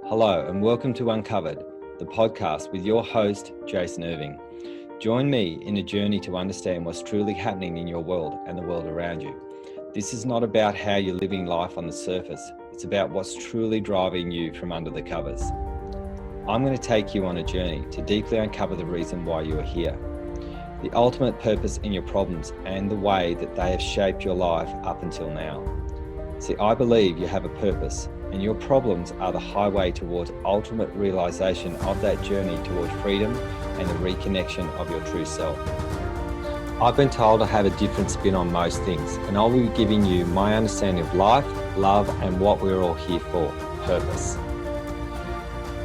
Hello and welcome to Uncovered, the podcast with your host, Jason Irving. Join me in a journey to understand what's truly happening in your world and the world around you. This is not about how you're living life on the surface. It's about what's truly driving you from under the covers. I'm going to take you on a journey to deeply uncover the reason why you are here, the ultimate purpose in your problems and the way that they have shaped your life up until now. See, I believe you have a purpose, and your problems are the highway towards ultimate realization of that journey towards freedom and the reconnection of your true self. I've been told I have a different spin on most things, and I'll be giving you my understanding of life, love, and what we're all here for, purpose.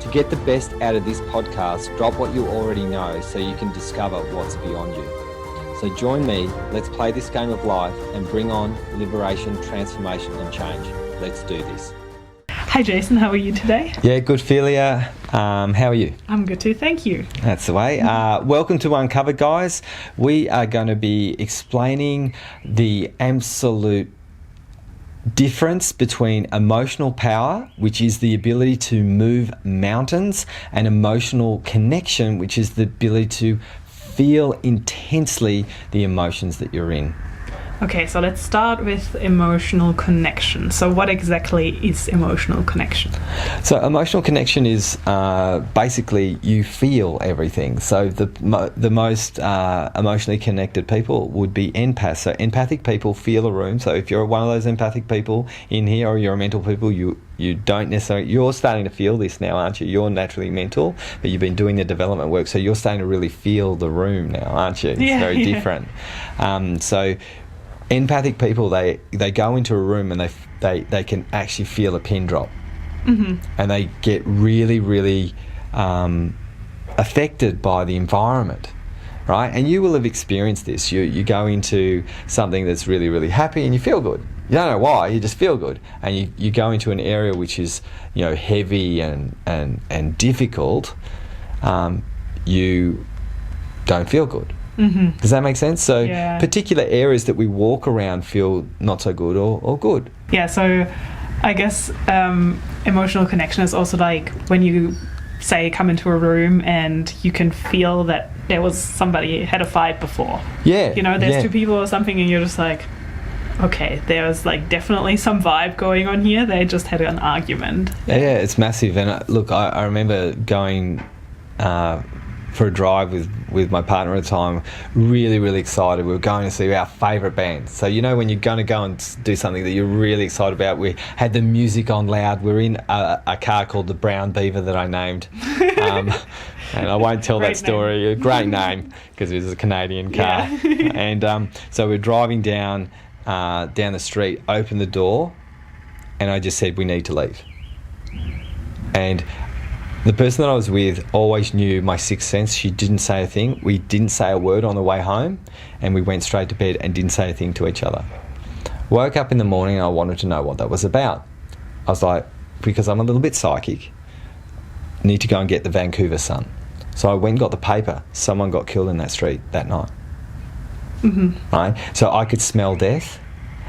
To get the best out of this podcast, drop what you already know so you can discover what's beyond you. So join me, let's play this game of life and bring on liberation, transformation, and change. Let's do this. Hi Jason, how are you today? Yeah, good, Philia. How are you? I'm good too, thank you. That's the way. Welcome to Uncovered, guys. We are going to be explaining the absolute difference between emotional power, which is the ability to move mountains, and emotional connection, which is the ability to feel intensely the emotions that you're in. Okay, so let's start with emotional connection. So what exactly is emotional connection? So emotional connection is basically you feel everything. So the most emotionally connected people would be empaths. So empathic people feel a room. So if you're one of those empathic people in here, or you're a mental people, you don't necessarily, you're starting to feel this now, aren't you? You're naturally mental, but you've been doing the development work, so you're starting to really feel the room now, aren't you? It's very different. So empathic people, they go into a room and they can actually feel a pin drop. Mm-hmm. And they get really, really affected by the environment, right? And you will have experienced this. You go into something that's really, really happy and you feel good. You don't know why, you just feel good. And you go into an area which is, heavy and difficult, you don't feel good. Mm-hmm. Does that make sense? So particular areas that we walk around feel not so good or good. Yeah, so I guess emotional connection is also like when you, say, come into a room and you can feel that there was somebody had a fight before. Yeah. There's two people or something and you're just like, okay, there was like definitely some vibe going on here. They just had an argument. Yeah, it's massive. And look, I remember going for a drive with my partner at the time, really, really excited. We were going to see our favourite band. So when you're going to go and do something that you're really excited about, we had the music on loud. We're in a car called the Brown Beaver that I named. And I won't tell that story. A great name, because it was a Canadian car. Yeah. And so we're driving down the street, opened the door, and I just said, we need to leave. And the person that I was with always knew my sixth sense. She didn't say a thing. We didn't say a word on the way home, and we went straight to bed and didn't say a thing to each other. Woke up in the morning and I wanted to know what that was about. I was like, because I'm a little bit psychic, need to go and get the Vancouver Sun. So I went and got the paper. Someone got killed in that street that night. Mm-hmm. Right? So I could smell death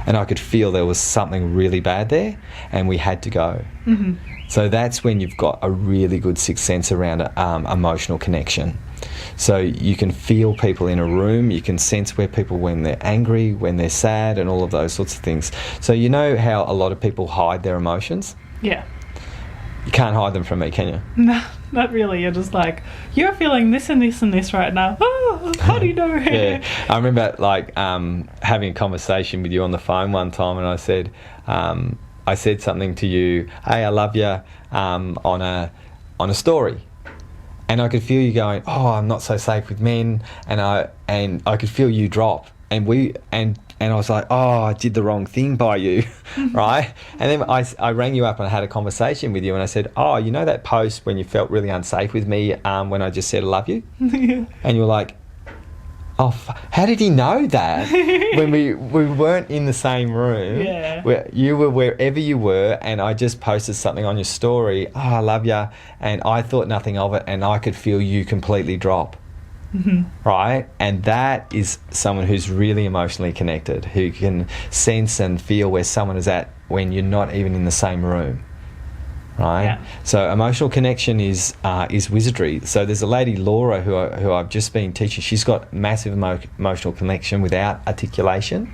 and I could feel there was something really bad there and we had to go. Mm-hmm. So that's when you've got a really good sixth sense around emotional connection. So you can feel people in a room, you can sense where people, when they're angry, when they're sad, and all of those sorts of things. So you know how a lot of people hide their emotions? Yeah. You can't hide them from me, can you? No, not really. You're just like, you're feeling this and this and this right now. Oh, how do you know? Yeah. I remember having a conversation with you on the phone one time, and I said something to you, hey, I love you, on a story. And I could feel you going, oh, I'm not so safe with men. And I could feel you drop. And I was like, oh, I did the wrong thing by you, right? And then I rang you up and I had a conversation with you and I said, oh, you know that post when you felt really unsafe with me when I just said I love you? Yeah. And you were like, oh, how did he know that? When we weren't in the same room. Yeah. You were wherever you were and I just posted something on your story, oh, I love you, and I thought nothing of it and I could feel you completely drop. Mm-hmm. Right? And that is someone who's really emotionally connected, who can sense and feel where someone is at when you're not even in the same room. right? Yeah. So emotional connection is wizardry. So there's a lady, Laura, who I've just been teaching. She's got massive emotional connection without articulation,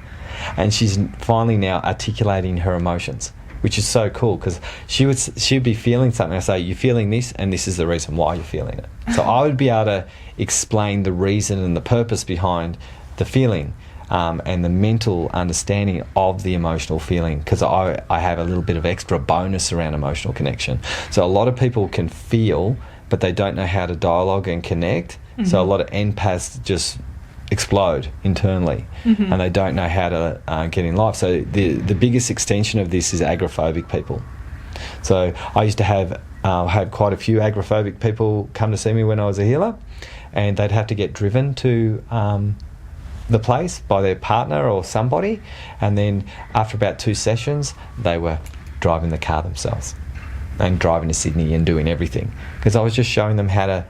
and she's finally now articulating her emotions, which is so cool, because she'd be feeling something. I say, you're feeling this, and this is the reason why you're feeling it. So I would be able to explain the reason and the purpose behind the feeling. And the mental understanding of the emotional feeling, because I have a little bit of extra bonus around emotional connection. So a lot of people can feel, but they don't know how to dialogue and connect. Mm-hmm. So a lot of empaths just explode internally, mm-hmm. and they don't know how to get in life. So the biggest extension of this is agoraphobic people. So I used to have quite a few agoraphobic people come to see me when I was a healer, and they'd have to get driven to the place by their partner or somebody, and then after about 2 sessions they were driving the car themselves and driving to Sydney and doing everything, because I was just showing them how to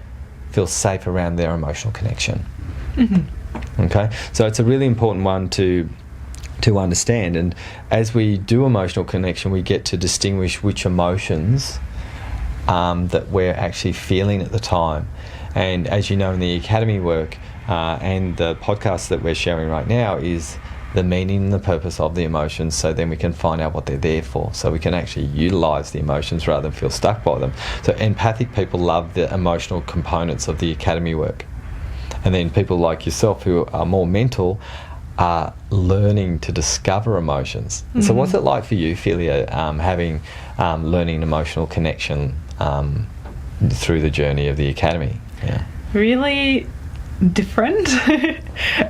feel safe around their emotional connection. Mm-hmm. Okay, so it's a really important one to understand, and as we do emotional connection, we get to distinguish which emotions that we're actually feeling at the time. And as you know, in the Academy work and the podcast that we're sharing right now is the meaning and the purpose of the emotions, so then we can find out what they're there for, so we can actually utilise the emotions rather than feel stuck by them. So empathic people love the emotional components of the Academy work, and then people like yourself who are more mental are learning to discover emotions. Mm-hmm. So what's it like for you, Philia, having learning emotional connection through the journey of the Academy? Yeah. Really different.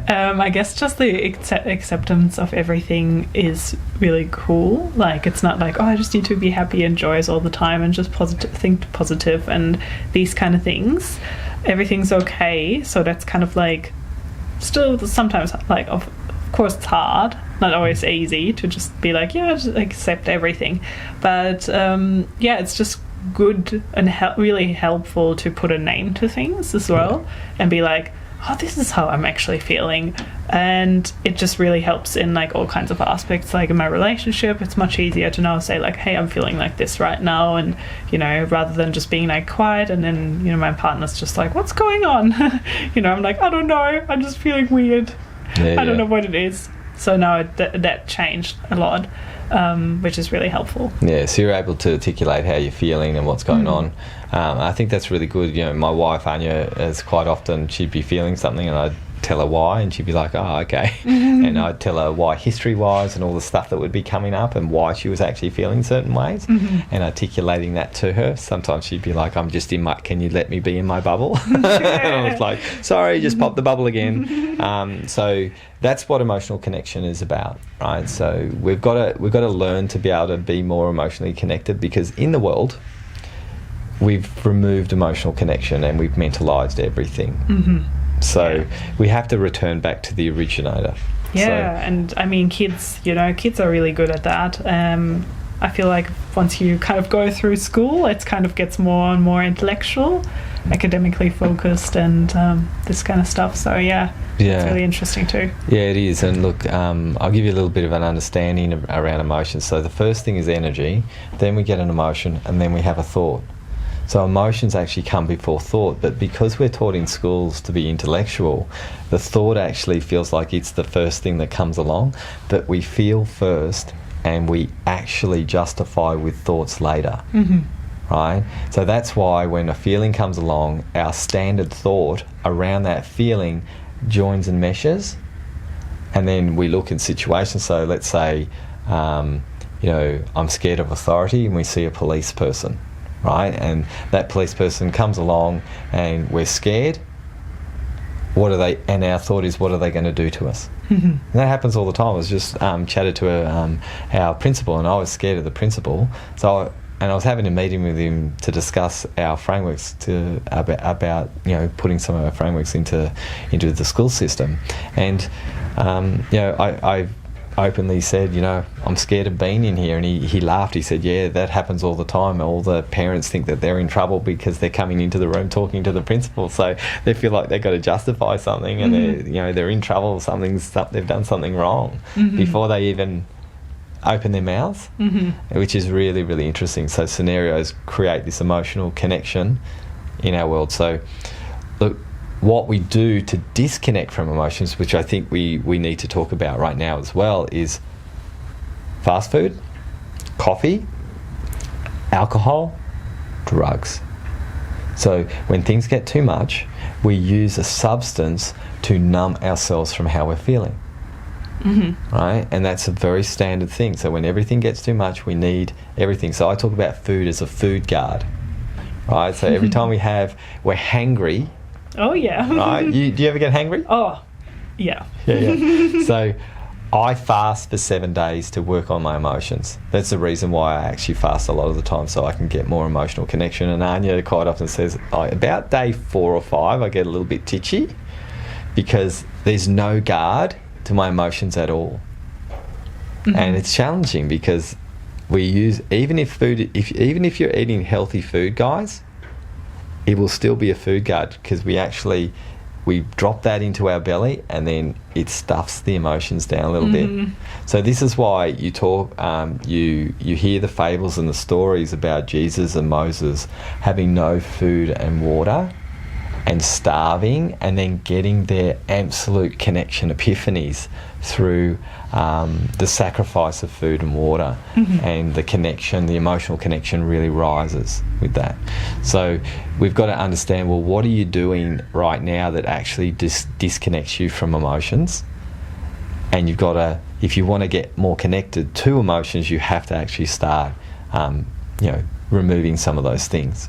I guess just the acceptance of everything is really cool. Like, it's not like, oh, I just need to be happy and joyous all the time and just think positive and these kind of things. Everything's okay. So that's kind of like, still sometimes, like, of course it's hard, not always easy to just be like, yeah, just accept everything. But yeah, it's just good and really helpful to put a name to things as well, and be like, oh, this is how I'm actually feeling. And it just really helps in like all kinds of aspects. Like in my relationship, it's much easier to now say like, hey, I'm feeling like this right now, and you know, rather than just being like quiet and then, you know, my partner's just like, what's going on? You know, I'm like, I don't know, I'm just feeling weird. I don't know what it is. So now that changed a lot, which is really helpful. Yeah, so you're able to articulate how you're feeling and what's going on. I think that's really good. You know, my wife, Anya, is quite often, she'd be feeling something and I'd tell her why, and she'd be like, oh, okay. Mm-hmm. And I'd tell her why history-wise and all the stuff that would be coming up and why she was actually feeling certain ways, and articulating that to her. Sometimes she'd be like, I'm just in my, can you let me be in my bubble? And I was like, sorry, just pop the bubble again. So that's what emotional connection is about, right? So we've got to learn to be able to be more emotionally connected, because in the world we've removed emotional connection and we've mentalised everything. So we have to return back to the originator. Yeah, and I mean, kids are really good at that. I feel like once you kind of go through school, it kind of gets more and more intellectual, academically focused, and this kind of stuff. So yeah, it's really interesting too. Yeah, it is. And look, I'll give you a little bit of an understanding around emotions. So the first thing is energy, then we get an emotion, and then we have a thought. So emotions actually come before thought, but because we're taught in schools to be intellectual, the thought actually feels like it's the first thing that comes along, but we feel first and we actually justify with thoughts later, right? So that's why when a feeling comes along, our standard thought around that feeling joins and meshes, and then we look in situations. So let's say, you know, I'm scared of authority, and we see a police person, right? And that police person comes along and we're scared. And our thought is, what are they going to do to us? And that happens all the time. I was just chatted to our principal, and I was scared of the principal. So I was having a meeting with him to discuss our frameworks about you know, putting some of our frameworks into the school system. And you know, I openly said, you know, I'm scared of being in here, and he laughed. He said, yeah, that happens all the time. All the parents think that they're in trouble because they're coming into the room talking to the principal, so they feel like they've got to justify something, and they're in trouble. They've done something wrong before they even open their mouths, which is really, really interesting. So scenarios create this emotional connection in our world. So look, what we do to disconnect from emotions, which I think we need to talk about right now as well, is fast food, coffee, alcohol, drugs. So when things get too much, we use a substance to numb ourselves from how we're feeling. Right? And that's a very standard thing. So when everything gets too much, we need everything. So I talk about food as a food guard. Right? So every time we're hangry. Oh, yeah. Right? Do you ever get hangry? Oh, yeah. Yeah. So I fast for 7 days to work on my emotions. That's the reason why I actually fast a lot of the time, so I can get more emotional connection. And Anya quite often says, about day 4 or 5, I get a little bit titchy because there's no guard to my emotions at all. And it's challenging because we use, even if you're eating healthy food, guys, it will still be a food guard because we drop that into our belly and then it stuffs the emotions down a little bit. So this is why you talk, you hear the fables and the stories about Jesus and Moses having no food and water and starving, and then getting their absolute connection epiphanies through the sacrifice of food and water. And the emotional connection really rises with that. So we've got to understand, well, what are you doing right now that actually disconnects you from emotions? And you've got to, if you want to get more connected to emotions, you have to actually start removing some of those things.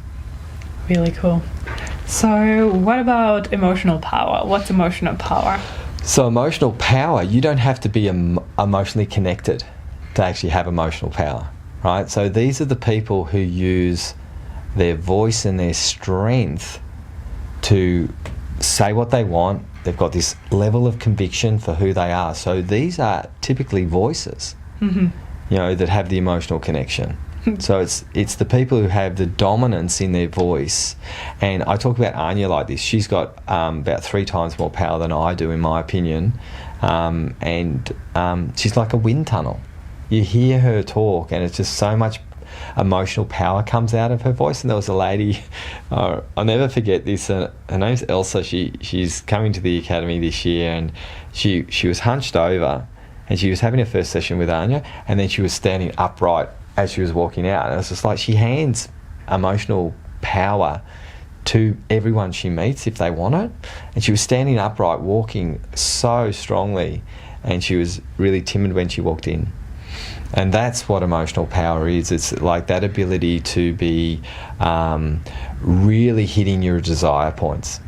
Really cool. So what about emotional power? What's emotional power? So emotional power, you don't have to be emotionally connected to actually have emotional power, right? So these are the people who use their voice and their strength to say what they want. They've got this level of conviction for who they are. So these are typically voices, that have the emotional connection. So it's the people who have the dominance in their voice. And I talk about Anya like this. She's got about 3 times more power than I do, in my opinion. And she's like a wind tunnel. You hear her talk and it's just so much emotional power comes out of her voice. And there was a lady, I'll never forget this, her name's Elsa. She's coming to the academy this year, and she was hunched over and she was having her first session with Anya, and then she was standing upright as she was walking out. And it's just like she hands emotional power to everyone she meets if they want it. And she was standing upright, walking so strongly, and she was really timid when she walked in. And that's what emotional power is. It's like that ability to be really hitting your desire points.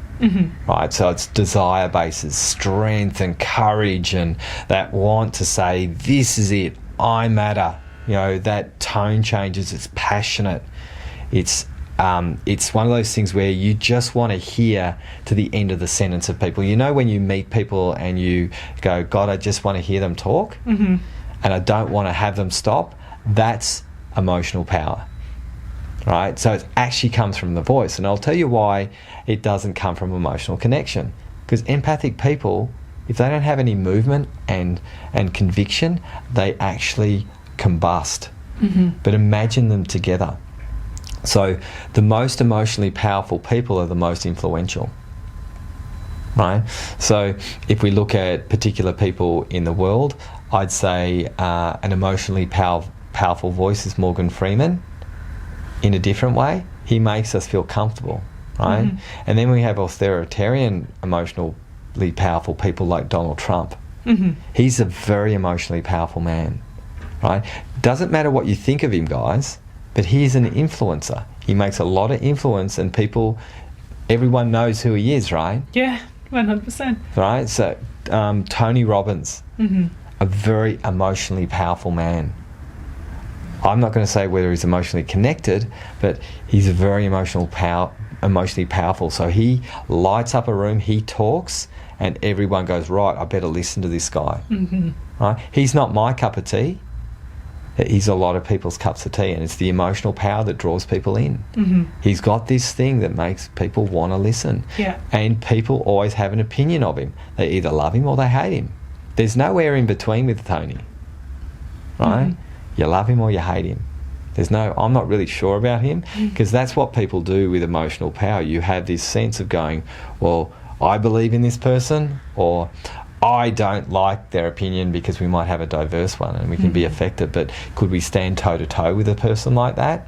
Right? So it's desire bases, strength and courage, and that want to say, this is it, I matter. That tone changes. It's passionate. It's one of those things where you just want to hear to the end of the sentence of people. When you meet people and you go, God, I just want to hear them talk, and I don't want to have them stop. That's emotional power, right? So it actually comes from the voice. And I'll tell you why it doesn't come from emotional connection. Because empathic people, if they don't have any movement and conviction, they actually combust. But imagine them together. So the most emotionally powerful people are the most influential, right? So if we look at particular people in the world, I'd say an emotionally powerful voice is Morgan Freeman. In a different way, he makes us feel comfortable, right? And then we have authoritarian, emotionally powerful people like Donald Trump. He's a very emotionally powerful man. Right? Doesn't matter what you think of him, guys, but he's an influencer. He makes a lot of influence, and everyone knows who he is, right? Yeah, 100%. Right? So Tony Robbins, a very emotionally powerful man. I'm not going to say whether he's emotionally connected, but he's a very emotionally powerful. So he lights up a room, he talks, and everyone goes, right, I better listen to this guy. Right? He's not my cup of tea. He's a lot of people's cups of tea, and it's the emotional power that draws people in. He's got this thing that makes people want to listen. And people always have an opinion of him. They either love him or they hate him. There's nowhere in between with Tony. right? You love him or you hate him. I'm not really sure about him, because that's what people do with emotional power. You have this sense of going, well, I believe in this person, or I don't like their opinion, because we might have a diverse one and we can be affected. But could we stand toe to toe with a person like that?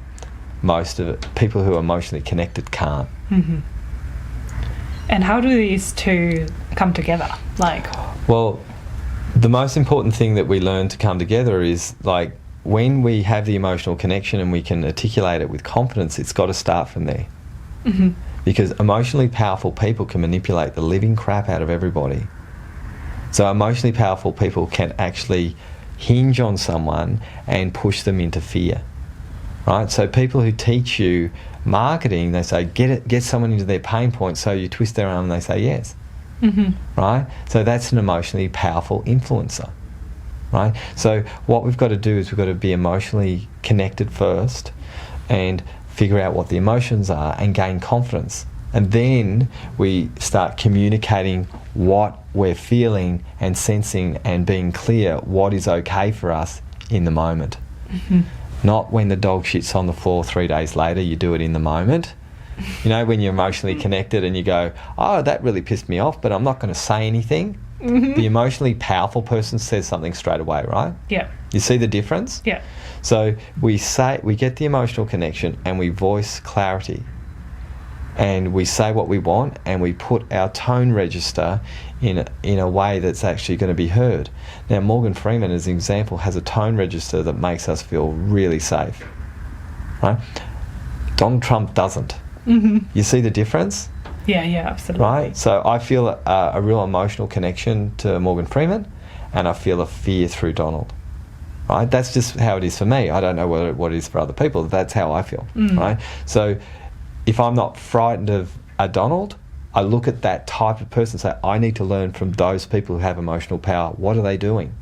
Most of it, people who are emotionally connected can't. And how do these two come together? Well, the most important thing that we learn to come together is, like, when we have the emotional connection and we can articulate it with confidence, it's got to start from there. Because emotionally powerful people can manipulate the living crap out of everybody. So emotionally powerful people can actually hinge on someone and push them into fear, right? So people who teach you marketing, they say, get someone into their pain point, so you twist their arm and they say yes. Right? So that's an emotionally powerful influencer. Right? So what we've got to do is we've got to be emotionally connected first and figure out what the emotions are and gain confidence. And then we start communicating what we're feeling and sensing and being clear what is okay for us in the moment. Not when the dog shits on the floor 3 days later, you do it in the moment. You know, when you're emotionally connected and you go, oh, that really pissed me off, but I'm not going to say anything. The emotionally powerful person says something straight away, right? Yeah. You see the difference? Yeah. So we get the emotional connection and we voice clarity. And we say what we want and we put our tone register in a way that's actually going to be heard. Now, Morgan Freeman, as an example, has a tone register that makes us feel really safe. Right? Donald Trump doesn't. You see the difference? Yeah, absolutely. Right? So I feel a real emotional connection to Morgan Freeman, and I feel a fear through Donald. Right? That's just how it is for me. I don't know what it is for other people. That's how I feel. Right? So if I'm not frightened of a Donald, I look at that type of person and say, I need to learn from those people who have emotional power. What are they doing?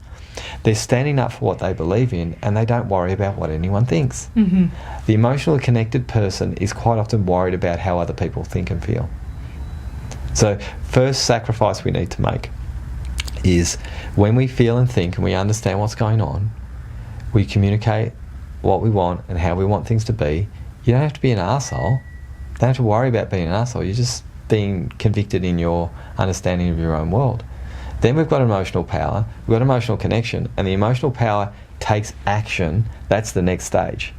They're standing up for what they believe in, and they don't worry about what anyone thinks. The emotionally connected person is quite often worried about how other people think and feel. So first sacrifice we need to make is, when we feel and think and we understand what's going on, we communicate what we want and how we want things to be. You don't have to be an arsehole. You don't have to worry about being an arsehole. You're just being convicted in your understanding of your own world. Then we've got emotional power, we've got emotional connection, and the emotional power takes action. That's the next stage.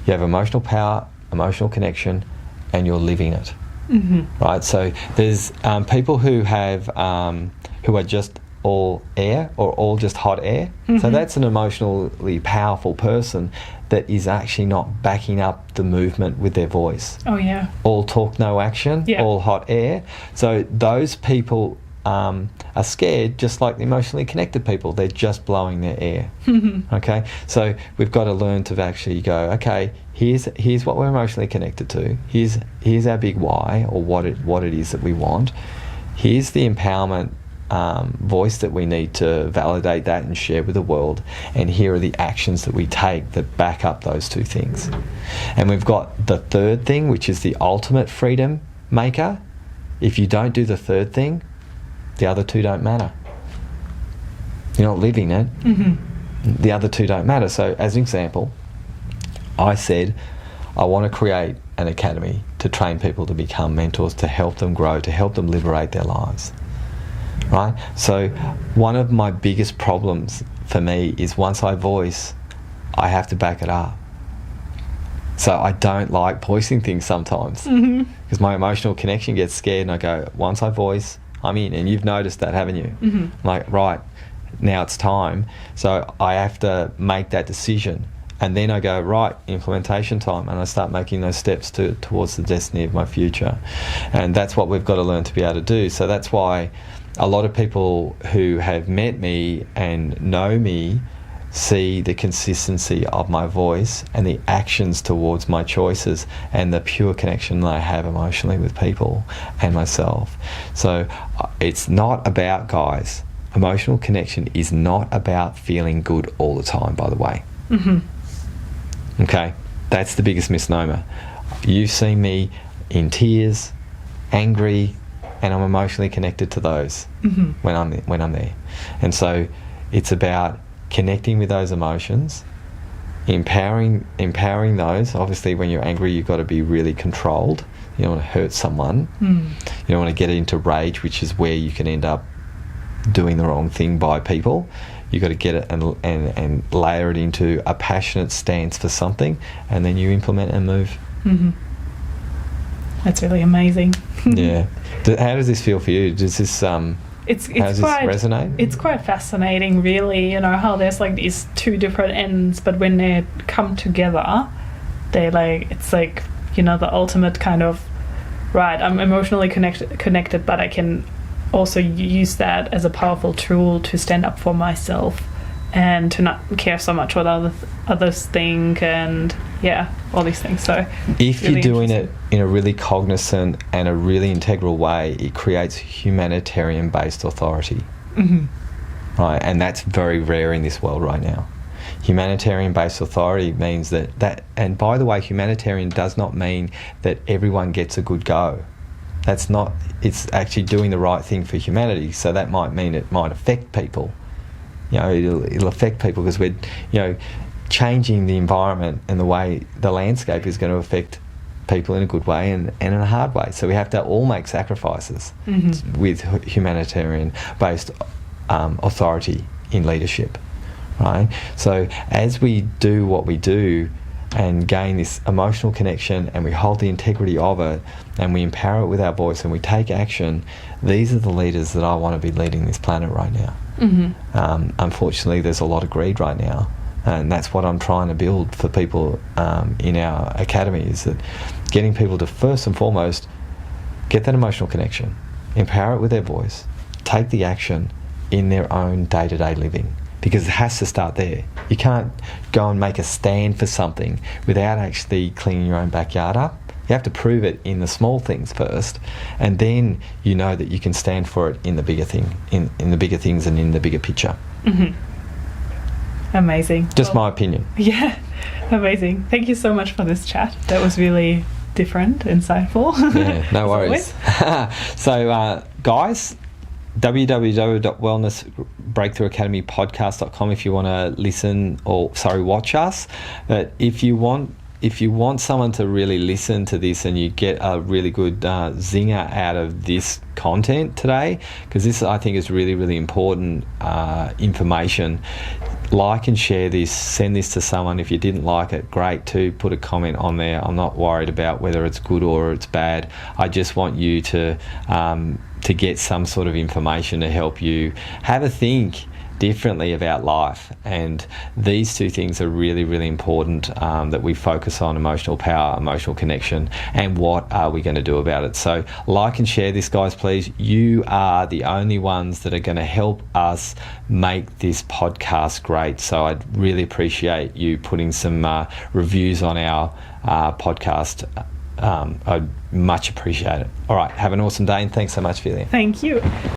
You have emotional power, emotional connection, and you're living it. Right? So there's people who are just all air or all just hot air. So that's an emotionally powerful person that is actually not backing up the movement with their voice. Oh, yeah. All talk, no action, all hot air. So those people are scared, just like the emotionally connected people. They're just blowing their air. Okay? So we've got to learn to actually go, okay, here's what we're emotionally connected to. Here's our big why, or what it is that we want. Here's the empowerment voice that we need to validate that and share with the world. And here are the actions that we take that back up those two things. And we've got the third thing, which is the ultimate freedom maker. If you don't do the third thing, the other two don't matter. You're not living it. The other two don't matter. So as an example, I said I want to create an academy to train people to become mentors, to help them grow, to help them liberate their lives. Right? So one of my biggest problems for me is, once I voice, I have to back it up. So I don't like voicing things sometimes, because my emotional connection gets scared, and I go, once I voice, I'm in. And you've noticed that, haven't you? I'm like, right, now it's time. So I have to make that decision. And then I go, right, implementation time, and I start making those steps towards the destiny of my future. And that's what we've got to learn to be able to do. So that's why a lot of people who have met me and know me see the consistency of my voice and the actions towards my choices and the pure connection that I have emotionally with people and myself. So it's not about, guys, emotional connection is not about feeling good all the time, by the way. Okay, that's the biggest misnomer. You see me in tears, angry, and I'm emotionally connected to those when I'm there. And so it's about connecting with those emotions, empowering those. Obviously, when you're angry, you've got to be really controlled. You don't want to hurt someone. You don't want to get into rage, which is where you can end up doing the wrong thing by people. You've got to get it and layer it into a passionate stance for something, and then you implement and move. That's really amazing. Yeah. How does this feel for you? Does this it's how does quite, this resonate? It's quite fascinating, really. You know how there's like these two different ends, but when they come together, it's like, you know, the ultimate kind of, right, I'm emotionally connected, but I can also use that as a powerful tool to stand up for myself and to not care so much what others think, and all these things. So if really you're doing it in a really cognizant and a really integral way, it creates humanitarian-based authority. Right, and that's very rare in this world right now. Humanitarian-based authority means that, and by the way, humanitarian does not mean that everyone gets a good go. That's not, it's actually doing the right thing for humanity. So that might mean it might affect people. You know, it'll affect people because we're, you know, changing the environment and the way the landscape is going to affect people in a good way and in a hard way. So we have to all make sacrifices with humanitarian-based authority in leadership, right? So as we do what we do and gain this emotional connection and we hold the integrity of it and we empower it with our voice and we take action, these are the leaders that I want to be leading this planet right now. Unfortunately, there's a lot of greed right now, and that's what I'm trying to build for people in our academy, is that getting people to first and foremost get that emotional connection, empower it with their voice, take the action in their own day-to-day living, because it has to start there. You can't go and make a stand for something without actually cleaning your own backyard up. You have to prove it in the small things first, and then you know that you can stand for it in the bigger thing, in the bigger things and in the bigger picture. Amazing. Just my opinion. Yeah, amazing. Thank you so much for this chat. That was really different, insightful. Yeah, no worries. So, guys, www.wellnessbreakthroughacademypodcast.com if you want to watch us. But if you want someone to really listen to this and you get a really good zinger out of this content today, because this I think is really, really important information, like and share this, send this to someone. If you didn't like it, great too, put a comment on there. I'm not worried about whether it's good or it's bad. I just want you to get some sort of information to help you have a think differently about life. And these two things are really, really important, that we focus on: emotional power, emotional connection, and what are we going to do about it. So like and share this, guys, please. You are the only ones that are going to help us make this podcast great. So I'd really appreciate you putting some reviews on our podcast. I'd much appreciate it. All right, have an awesome day, and thanks so much, Velia. Thank you.